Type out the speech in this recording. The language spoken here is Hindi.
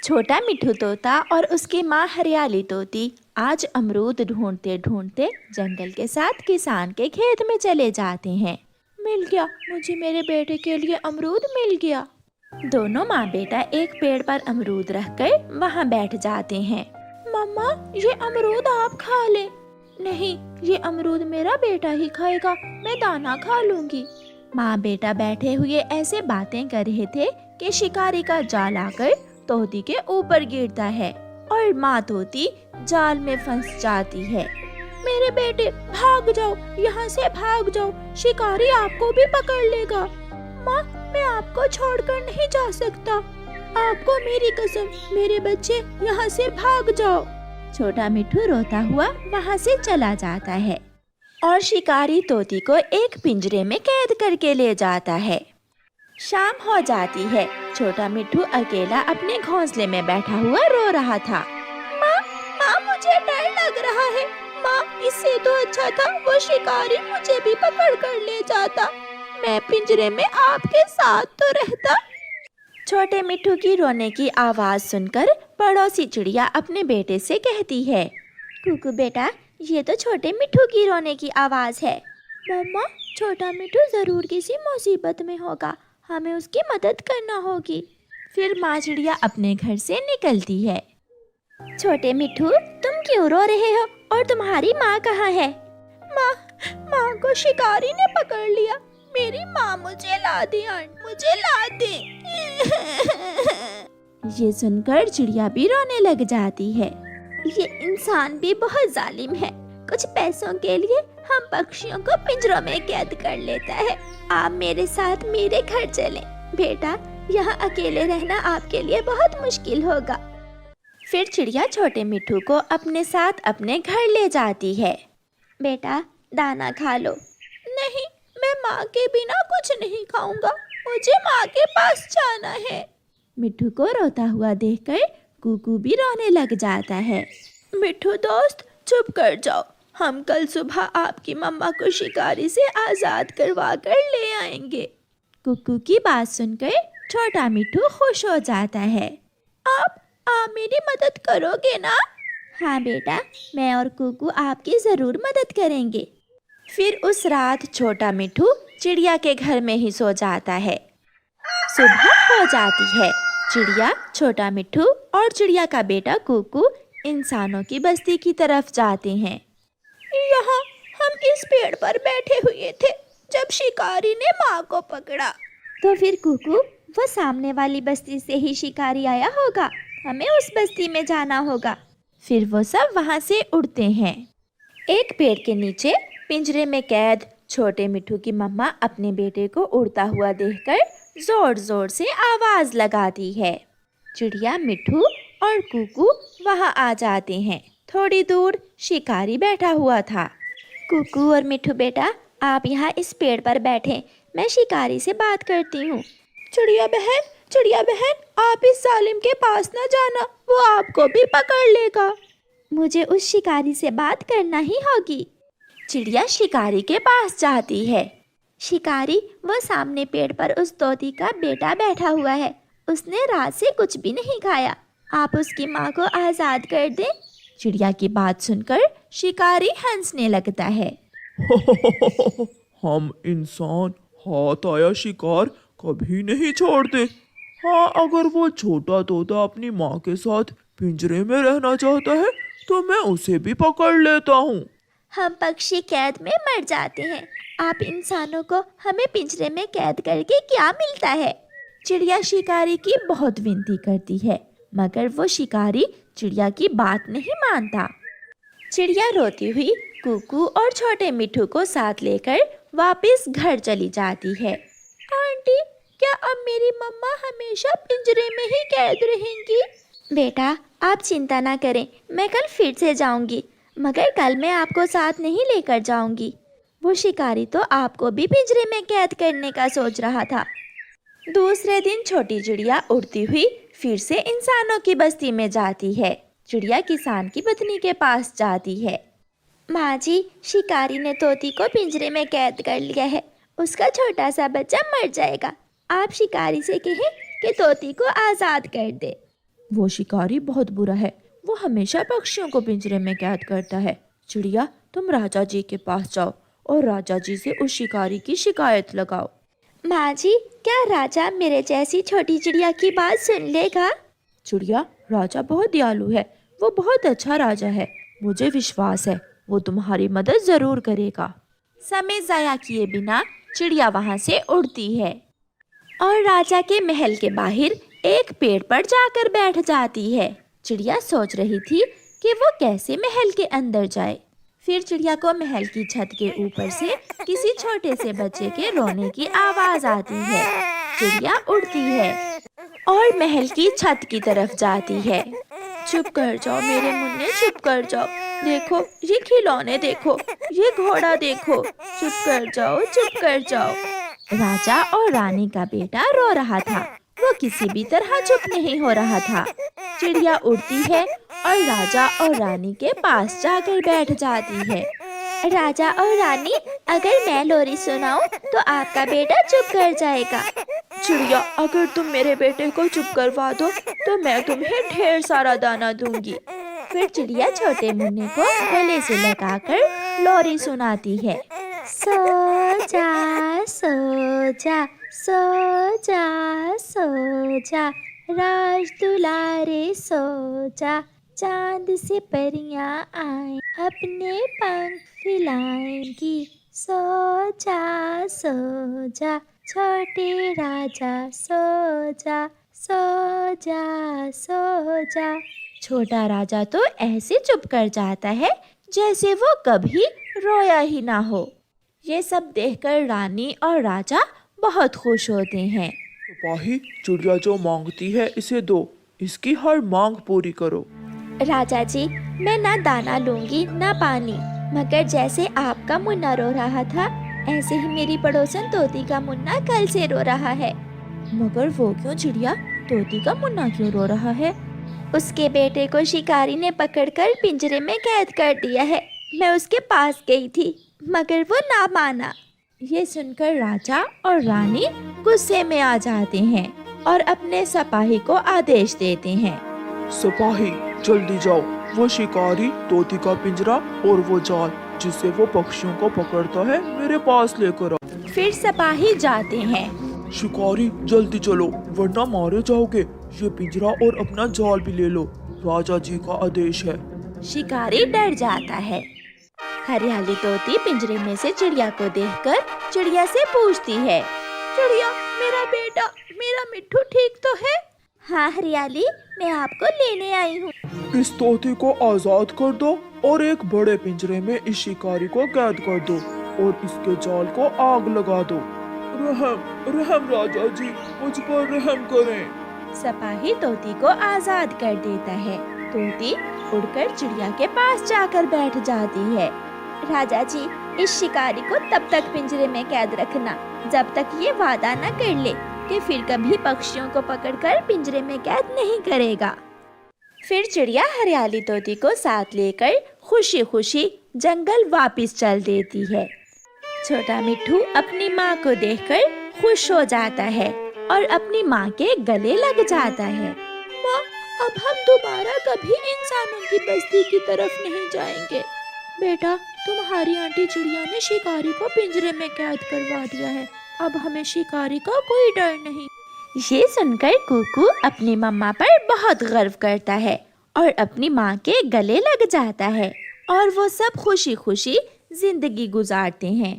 छोटा मिठू तोता और उसकी माँ हरियाली तोती आज अमरूद ढूंढते ढूंढते जंगल के साथ किसान के खेत में चले जाते हैं। मिल गया, मुझे मेरे बेटे के लिए अमरूद मिल गया। दोनों माँ बेटा एक पेड़ पर अमरूद रखकर वहाँ बैठ जाते हैं। मम्मा, ये अमरूद आप खा ले। नहीं, ये अमरूद मेरा बेटा ही खाएगा, मैं दाना खा लूंगी। माँ बेटा बैठे हुए ऐसे बातें कर रहे थे कि शिकारी का जाल आकर तोती के ऊपर गिरता है और माँ तोती जाल में फंस जाती है। मेरे बेटे, भाग जाओ, यहाँ से भाग जाओ, शिकारी आपको भी पकड़ लेगा। माँ, मैं आपको छोड़कर नहीं जा सकता, आपको मेरी कसम, मेरे बच्चे यहाँ से भाग जाओ। छोटा मिठू रोता हुआ वहाँ से चला जाता है और शिकारी तोती को एक पिंजरे में कैद करके ले जाता है। शाम हो जाती है। छोटा मिठू अकेला अपने घोंसले में बैठा हुआ रो रहा था। माँ, मुझे डर लग रहा है। माँ, इससे तो अच्छा था वो शिकारी मुझे भी पकड़ कर ले जाता, मैं पिंजरे में आपके साथ तो रहता। छोटे मिठू की रोने की आवाज सुनकर पड़ोसी चिड़िया अपने बेटे से कहती है, कुकू बेटा, ये तो छोटे मिठू की रोने की आवाज है। मम्मा, छोटा मिठू जरूर किसी मुसीबत में होगा, हमें उसकी मदद करना होगी। फिर माँ चिड़िया अपने घर से निकलती है। छोटे मिठू, तुम क्यों रो रहे हो और तुम्हारी माँ कहाँ है? माँ को शिकारी ने पकड़ लिया, मेरी माँ मुझे ला दे, मुझे ला दे। ये सुनकर चिड़िया भी रोने लग जाती है। ये इंसान भी बहुत जालिम है, कुछ पैसों के लिए हम पक्षियों को पिंजरों में कैद कर लेता है। आप मेरे साथ मेरे घर चलें। बेटा, यहाँ अकेले रहना आपके लिए बहुत मुश्किल होगा। फिर चिड़िया छोटे मिठू को अपने साथ अपने घर ले जाती है। बेटा, दाना खा लो। नहीं, मैं माँ के बिना कुछ नहीं खाऊंगा, मुझे माँ के पास जाना है। मिठू को रोता हुआ देखकर कुकू भी रोने लग जाता है। मिठू दोस्त, चुप कर जाओ, हम कल सुबह आपकी मम्मा को शिकारी से आजाद करवा कर ले आएंगे। कुकू की बात सुनकर छोटा मिठू खुश हो जाता है। आप मेरी मदद करोगे ना? हाँ बेटा, मैं और कुकू आपकी जरूर मदद करेंगे। फिर उस रात छोटा मिठू चिड़िया के घर में ही सो जाता है। सुबह हो जाती है। चिड़िया, छोटा मिठू और चिड़िया का बेटा कुकू इंसानों की बस्ती की तरफ जाते हैं। यहाँ हम इस पेड़ पर बैठे हुए थे जब शिकारी ने माँ को पकड़ा। तो फिर कुकू, वो सामने वाली बस्ती से ही शिकारी आया होगा, हमें उस बस्ती में जाना होगा। फिर वो सब वहाँ से उड़ते हैं। एक पेड़ के नीचे पिंजरे में कैद छोटे मिठू की मम्मा अपने बेटे को उड़ता हुआ देखकर जोर जोर से आवाज लगाती है। चिड़िया, मिठू और कुकू वहाँ आ जाते हैं। थोड़ी दूर शिकारी बैठा हुआ था। कुकू और मिठू बेटा, आप यहाँ इस पेड़ पर बैठे, मैं शिकारी से बात करती हूँ। चिड़िया बहन, आप इस जालिम के पास न जाना, वो आपको भी पकड़ लेगा। मुझे उस शिकारी से बात करना ही होगी। चिड़िया शिकारी के पास जाती है। शिकारी, वो सामने पेड़ पर उस तोती का बेटा बैठा हुआ है, उसने रात से कुछ भी नहीं खाया, आप उसकी माँ को आजाद कर दें। चिड़िया की बात सुनकर शिकारी हंसने लगता है। हम इंसान हाथ आया शिकार कभी नहीं छोड़ते। हाँ, अगर वो छोटा तोता अपनी माँ के साथ पिंजरे में रहना चाहता है तो मैं उसे भी पकड़ लेता हूँ। हम पक्षी कैद में मर जाते हैं, आप इंसानों को हमें पिंजरे में कैद करके क्या मिलता है? चिड़िया शिकारी की बहुत विनती करती है, मगर वो शिकारी चिड़िया की बात नहीं मानता। चिड़िया रोती हुई कुकू और छोटे मिठू को साथ लेकर वापस घर चली जाती है। आंटी, क्या अब मेरी मम्मा हमेशा पिंजरे में ही कैद रहेंगी? बेटा, आप चिंता ना करें, मैं कल फिर से जाऊंगी, मगर कल मैं आपको साथ नहीं लेकर जाऊंगी। वो शिकारी तो आपको भी पिंजरे में कैद करने का सोच रहा था। दूसरे दिन छोटी चिड़िया उड़ती हुई फिर से इंसानों की बस्ती में जाती है। चिड़िया किसान की पत्नी के पास जाती है। माँ जी, शिकारी ने तोती को पिंजरे में कैद कर लिया है, उसका छोटा सा बच्चा मर जाएगा, आप शिकारी से कहें कि तोती को आज़ाद कर दे। वो शिकारी बहुत बुरा है, वो हमेशा पक्षियों को पिंजरे में कैद करता है। चिड़िया, तुम राजा जी के पास जाओ और राजा जी से उस शिकारी की शिकायत लगाओ। माँ जी, क्या राजा मेरे जैसी छोटी चिड़िया की बात सुन लेगा? चिड़िया, राजा बहुत दयालु है, वो बहुत अच्छा राजा है, मुझे विश्वास है वो तुम्हारी मदद जरूर करेगा। समय जाया किए बिना चिड़िया वहाँ से उड़ती है और राजा के महल के बाहर एक पेड़ पर जाकर बैठ जाती है। चिड़िया सोच रही थी कि वो कैसे महल के अंदर जाए। फिर चिड़िया को महल की छत के ऊपर से किसी छोटे से बच्चे के रोने की आवाज आती है। चिड़िया उड़ती है और महल की छत की तरफ जाती है। चुप कर जाओ मेरे मुन्ने, चुप कर जाओ, देखो ये खिलौने देखो, ये घोड़ा देखो, चुप कर जाओ, चुप कर जाओ। राजा और रानी का बेटा रो रहा था, वो किसी भी तरह चुप नहीं हो रहा था। चिड़िया उड़ती है और राजा और रानी के पास जाकर बैठ जाती है। राजा और रानी, अगर मैं लोरी सुनाऊं तो आपका बेटा चुप कर जाएगा। चिड़िया, अगर तुम मेरे बेटे को चुप करवा दो तो मैं तुम्हें ढेर सारा दाना दूंगी। फिर चिड़िया छोटे मुन्ने को गले से लगाकर लोरी सुनाती है। सो जा सो जा, सो जा सो जा, राज दुलारे सो जा, चांद से परियां आए अपने पंख फैलाएंगी। सो जा छोटे राजा, सो जा सो जा सो जा। छोटा राजा तो ऐसे चुप कर जाता है जैसे वो कभी रोया ही ना हो। ये सब देखकर रानी और राजा बहुत खुश होते हैं। सिपाही, चिड़िया जो मांगती है इसे दो, इसकी हर मांग पूरी करो। राजा जी, मैं ना दाना लूंगी ना पानी, मगर जैसे आपका मुन्ना रो रहा था ऐसे ही मेरी पड़ोसन तोती का मुन्ना कल से रो रहा है। मगर वो क्यों चिड़िया, तोती का मुन्ना क्यों रो रहा है? उसके बेटे को शिकारी ने पकड़कर पिंजरे में कैद कर दिया है। मैं उसके पास गई थी मगर वो ना माना। ये सुनकर राजा और रानी गुस्से में आ जाते हैं और अपने सिपाही को आदेश देते हैं। सिपाही, जल्दी जाओ, वो शिकारी, तोती का पिंजरा और वो जाल जिससे वो पक्षियों को पकड़ता है मेरे पास लेकर आओ। फिर सिपाही जाते हैं। शिकारी, जल्दी चलो वरना मारे जाओगे। ये पिंजरा और अपना जाल भी ले लो, राजा जी का आदेश है। शिकारी डर जाता है। हरियाली तोती पिंजरे में से चिड़िया को देखकर चिड़िया से पूछती है। चिड़िया, मेरा बेटा, मेरा मिट्ठू ठीक तो है? हाँ हरियाली, मैं आपको लेने आई हूँ। इस तोती को आजाद कर दो और एक बड़े पिंजरे में इस शिकारी को कैद कर दो और इसके जाल को आग लगा दो। रहम राजा जी, मुझ पर रहम करें। सिपाही तोती को आजाद कर देता है। तोती उड़कर चिड़िया के पास जाकर बैठ जाती है। राजा जी, इस शिकारी को तब तक पिंजरे में कैद रखना जब तक ये वादा न कर ले कि फिर कभी पक्षियों को पकड़कर पिंजरे में कैद नहीं करेगा। फिर चिड़िया हरियाली तोती को साथ लेकर खुशी खुशी जंगल वापस चल देती है। छोटा मिट्ठू अपनी माँ को देखकर खुश हो जाता है और अपनी माँ के गले लग जाता है। माँ, अब हम दोबारा कभी इंसानों की बस्ती की तरफ नहीं जाएंगे। बेटा, तुम्हारी आंटी चिड़िया ने शिकारी को पिंजरे में कैद करवा दिया है, अब हमें शिकारी का कोई डर नहीं। ये सुनकर कुकू अपनी मम्मा पर बहुत गर्व करता है और अपनी माँ के गले लग जाता है और वो सब खुशी खुशी जिंदगी गुजारते हैं।